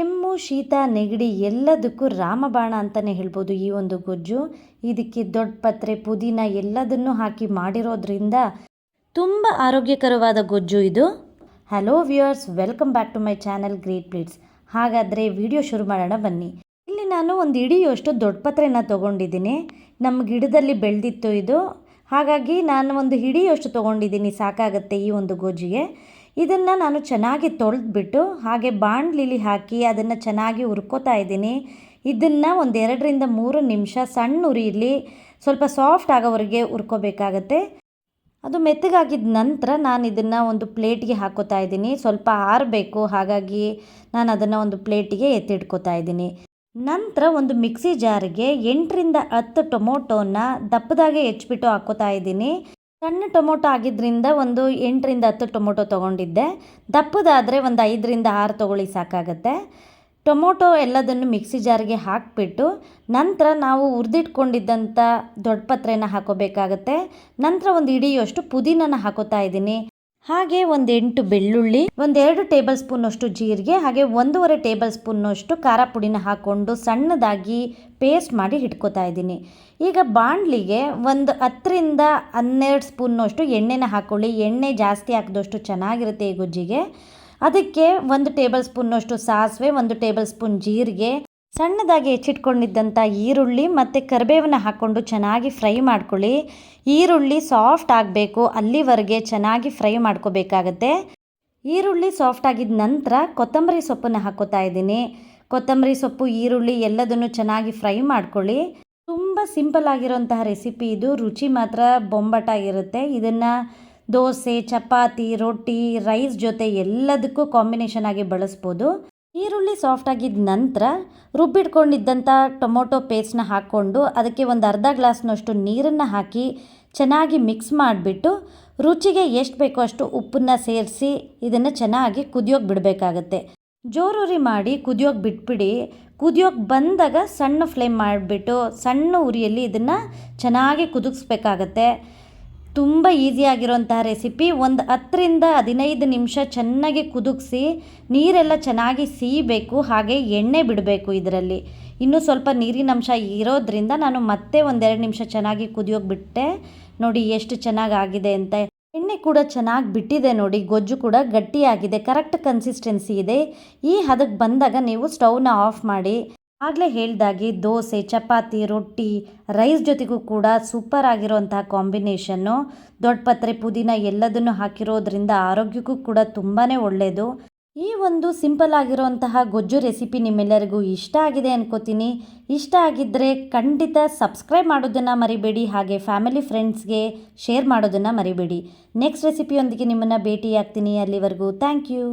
ಕೆಮ್ಮು, ಶೀತ, ನೆಗಡಿ ಎಲ್ಲದಕ್ಕೂ ರಾಮಬಾಣ ಅಂತಲೇ ಹೇಳ್ಬೋದು ಈ ಒಂದು ಗೊಜ್ಜು. ಇದಕ್ಕೆ ದೊಡ್ಡ ಪತ್ರೆ, ಪುದೀನ ಎಲ್ಲದನ್ನೂ ಹಾಕಿ ಮಾಡಿರೋದ್ರಿಂದ ತುಂಬ ಆರೋಗ್ಯಕರವಾದ ಗೊಜ್ಜು ಇದು. Hello viewers, welcome back to my channel great plates. ಹಾಗಾದರೆ ವಿಡಿಯೋ ಶುರು ಮಾಡೋಣ ಬನ್ನಿ. ಇಲ್ಲಿ ನಾನು ಒಂದು ಇಡಿಯಷ್ಟು ದೊಡ್ಡ ಪತ್ರೆನ ತೊಗೊಂಡಿದ್ದೀನಿ. ನಮ್ಮ ಗಿಡದಲ್ಲಿ ಬೆಳೆದಿತ್ತು ಇದು, ಹಾಗಾಗಿ ನಾನು ಒಂದು ಹಿಡಿಯಷ್ಟು ತೊಗೊಂಡಿದ್ದೀನಿ, ಸಾಕಾಗುತ್ತೆ ಈ ಒಂದು ಗೊಜ್ಜಿಗೆ. ಇದನ್ನು ನಾನು ಚೆನ್ನಾಗಿ ತೊಳೆದ್ಬಿಟ್ಟು ಹಾಗೆ ಬಾಣಲಿಲಿ ಹಾಕಿ ಅದನ್ನು ಚೆನ್ನಾಗಿ ಹುರ್ಕೋತಾ ಇದ್ದೀನಿ. ಇದನ್ನು ಒಂದು 2ರಿಂದ 3 ನಿಮಿಷ ಸಣ್ಣ ಉರಿಯಲ್ಲಿ ಸ್ವಲ್ಪ ಸಾಫ್ಟ್ ಆಗೋವರೆಗೆ ಹುರ್ಕೋಬೇಕಾಗತ್ತೆ. ಅದು ಮೆತ್ತಗಾಗಿದ್ದ ನಂತರ ನಾನು ಇದನ್ನು ಒಂದು ಪ್ಲೇಟ್ಗೆ ಹಾಕೋತಾ ಇದ್ದೀನಿ. ಸ್ವಲ್ಪ ಆರಬೇಕು, ಹಾಗಾಗಿ ನಾನು ಅದನ್ನು ಒಂದು ಪ್ಲೇಟಿಗೆ ಎತ್ತಿಟ್ಕೋತಾ ಇದ್ದೀನಿ. ನಂತರ ಒಂದು ಮಿಕ್ಸಿ ಜಾರಿಗೆ 8ರಿಂದ 10 ಟೊಮೊಟೋನ ದಪ್ಪದಾಗೆ ಹೆಚ್ಚಿಬಿಟ್ಟು ಹಾಕೋತಾ ಇದ್ದೀನಿ. ಸಣ್ಣ ಟೊಮೊಟೊ ಆಗಿದ್ದರಿಂದ ಒಂದು 8ರಿಂದ 10 ಟೊಮೊಟೊ ತೊಗೊಂಡಿದ್ದೆ. ದಪ್ಪದಾದರೆ ಒಂದು 5ರಿಂದ 6 ತೊಗೊಳ್ಳಿ, ಸಾಕಾಗತ್ತೆ. ಟೊಮೊಟೊ ಎಲ್ಲದನ್ನು ಮಿಕ್ಸಿ ಜಾರಿಗೆ ಹಾಕಿಬಿಟ್ಟು ನಂತರ ನಾವು ಹುರಿದಿಟ್ಕೊಂಡಿದ್ದಂಥ ದೊಡ್ಡ ಪತ್ರೆನ ಹಾಕೋಬೇಕಾಗತ್ತೆ. ನಂತರ ಒಂದು ಇಡಿಯಷ್ಟು ಪುದೀನನ ಹಾಕೋತಾ ಇದ್ದೀನಿ. ಹಾಗೆ ಒಂದು 8 ಬೆಳ್ಳುಳ್ಳಿ, ಒಂದು 2 ಟೇಬಲ್ ಸ್ಪೂನಷ್ಟು ಜೀರಿಗೆ, ಹಾಗೆ 1.5 ಟೇಬಲ್ ಸ್ಪೂನಷ್ಟು ಖಾರ ಪುಡಿನ ಹಾಕ್ಕೊಂಡು ಸಣ್ಣದಾಗಿ ಪೇಸ್ಟ್ ಮಾಡಿ ಇಟ್ಕೋತಾ ಇದ್ದೀನಿ. ಈಗ ಬಾಣಲಿಗೆ ಒಂದು 10ರಿಂದ 12 ಸ್ಪೂನಷ್ಟು ಎಣ್ಣೆನ ಹಾಕ್ಕೊಳ್ಳಿ. ಎಣ್ಣೆ ಜಾಸ್ತಿ ಹಾಕಿದಷ್ಟು ಚೆನ್ನಾಗಿರುತ್ತೆ ಈ ಗೊಜ್ಜಿಗೆ. ಅದಕ್ಕೆ 1 ಟೇಬಲ್ ಸ್ಪೂನಷ್ಟು ಸಾಸಿವೆ, 1 ಟೇಬಲ್ ಸ್ಪೂನ್ ಜೀರಿಗೆ, ಸಣ್ಣದಾಗಿ ಹೆಚ್ಚಿಟ್ಕೊಂಡಿದ್ದಂಥ ಈರುಳ್ಳಿ ಮತ್ತು ಕರಿಬೇವನ್ನ ಹಾಕ್ಕೊಂಡು ಚೆನ್ನಾಗಿ ಫ್ರೈ ಮಾಡ್ಕೊಳ್ಳಿ. ಈರುಳ್ಳಿ ಸಾಫ್ಟ್ ಆಗಬೇಕು, ಅಲ್ಲಿವರೆಗೆ ಚೆನ್ನಾಗಿ ಫ್ರೈ ಮಾಡ್ಕೋಬೇಕಾಗತ್ತೆ. ಈರುಳ್ಳಿ ಸಾಫ್ಟ್ ಆಗಿದ ನಂತರ ಕೊತ್ತಂಬರಿ ಸೊಪ್ಪನ್ನು ಹಾಕೋತಾ ಇದ್ದೀನಿ. ಕೊತ್ತಂಬರಿ ಸೊಪ್ಪು, ಈರುಳ್ಳಿ ಎಲ್ಲದನ್ನು ಚೆನ್ನಾಗಿ ಫ್ರೈ ಮಾಡ್ಕೊಳ್ಳಿ. ತುಂಬ ಸಿಂಪಲ್ ಆಗಿರೋಂತಹ ರೆಸಿಪಿ ಇದು, ರುಚಿ ಮಾತ್ರ ಬೊಂಬಾಟಾಗಿರುತ್ತೆ. ಇದನ್ನು ದೋಸೆ, ಚಪಾತಿ, ರೊಟ್ಟಿ, ರೈಸ್ ಜೊತೆ ಎಲ್ಲದಕ್ಕೂ ಕಾಂಬಿನೇಷನ್ ಆಗಿ ಬಳಸ್ಬೋದು. ಈರುಳ್ಳಿ ಸಾಫ್ಟ್ ಆಗಿದ್ದ ನಂತರ ರುಬ್ಬಿಟ್ಕೊಂಡಿದ್ದಂಥ ಟೊಮೊಟೊ ಪೇಸ್ಟ್ನ ಹಾಕ್ಕೊಂಡು ಅದಕ್ಕೆ ಒಂದು ಅರ್ಧ ಗ್ಲಾಸ್ನಷ್ಟು ನೀರನ್ನು ಹಾಕಿ ಚೆನ್ನಾಗಿ ಮಿಕ್ಸ್ ಮಾಡಿಬಿಟ್ಟು ರುಚಿಗೆ ಎಷ್ಟು ಬೇಕೋ ಅಷ್ಟು ಉಪ್ಪನ್ನು ಸೇರಿಸಿ ಇದನ್ನು ಚೆನ್ನಾಗಿ ಕುದಿಯೋಕೆ ಬಿಡಬೇಕಾಗತ್ತೆ. ಜೋರುರಿ ಮಾಡಿ ಕುದಿಯೋಕೆ ಬಿಟ್ಬಿಡಿ. ಕುದಿಯೋಕೆ ಬಂದಾಗ ಸಣ್ಣ ಫ್ಲೇಮ್ ಮಾಡಿಬಿಟ್ಟು ಸಣ್ಣ ಉರಿಯಲ್ಲಿ ಇದನ್ನು ಚೆನ್ನಾಗಿ ಕುದಿಸ್ಬೇಕಾಗತ್ತೆ. ತುಂಬ ಈಸಿಯಾಗಿರೋಂತಹ ರೆಸಿಪಿ. ಒಂದು 10ರಿಂದ 15 ನಿಮಿಷ ಚೆನ್ನಾಗಿ ಕುದಿಸಿ ನೀರೆಲ್ಲ ಚೆನ್ನಾಗಿ ಸೀಯಬೇಕು, ಹಾಗೆ ಎಣ್ಣೆ ಬಿಡಬೇಕು. ಇದರಲ್ಲಿ ಇನ್ನೂ ಸ್ವಲ್ಪ ನೀರಿನ ಅಂಶ ಇರೋದ್ರಿಂದ ನಾನು ಮತ್ತೆ ಒಂದು 2 ನಿಮಿಷ ಚೆನ್ನಾಗಿ ಕುದಿಯೋಕೆ ಬಿಟ್ಟೆ. ನೋಡಿ ಎಷ್ಟು ಚೆನ್ನಾಗಿ ಆಗಿದೆ ಅಂತ. ಎಣ್ಣೆ ಕೂಡ ಚೆನ್ನಾಗಿ ಬಿಟ್ಟಿದೆ ನೋಡಿ, ಗೊಜ್ಜು ಕೂಡ ಗಟ್ಟಿಯಾಗಿದೆ, ಕರೆಕ್ಟ್ ಕನ್ಸಿಸ್ಟೆನ್ಸಿ ಇದೆ. ಈ ಹದಕ್ಕೆ ಬಂದಾಗ ನೀವು ಸ್ಟವ್ನ ಆಫ್ ಮಾಡಿ. ಆಗಲೇ ಹೇಳ್ದಾಗೆ ದೋಸೆ, ಚಪಾತಿ, ರೊಟ್ಟಿ, ರೈಸ್ ಜೊತೆಗೂ ಕೂಡ ಸೂಪರ್ ಆಗಿರೋಂತಹ ಕಾಂಬಿನೇಷನ್ನು. ದೊಡ್ಡ ಪತ್ರೆ, ಪುದೀನ ಎಲ್ಲದನ್ನು ಹಾಕಿರೋದ್ರಿಂದ ಆರೋಗ್ಯಕ್ಕೂ ಕೂಡ ತುಂಬಾ ಒಳ್ಳೆಯದು. ಈ ಒಂದು ಸಿಂಪಲ್ ಆಗಿರೋಂತಹ ಗೊಜ್ಜು ರೆಸಿಪಿ ನಿಮ್ಮೆಲ್ಲರಿಗೂ ಇಷ್ಟ ಆಗಿದೆ ಅನ್ಕೋತೀನಿ. ಇಷ್ಟ ಆಗಿದ್ದರೆ ಖಂಡಿತ ಸಬ್ಸ್ಕ್ರೈಬ್ ಮಾಡೋದನ್ನು ಮರಿಬೇಡಿ, ಹಾಗೆ ಫ್ಯಾಮಿಲಿ ಫ್ರೆಂಡ್ಸ್ಗೆ ಶೇರ್ ಮಾಡೋದನ್ನು ಮರಿಬೇಡಿ. ನೆಕ್ಸ್ಟ್ ರೆಸಿಪಿಯೊಂದಿಗೆ ನಿಮ್ಮನ್ನು ಭೇಟಿಯಾಗ್ತೀನಿ. ಅಲ್ಲಿವರೆಗೂ ಥ್ಯಾಂಕ್ ಯು.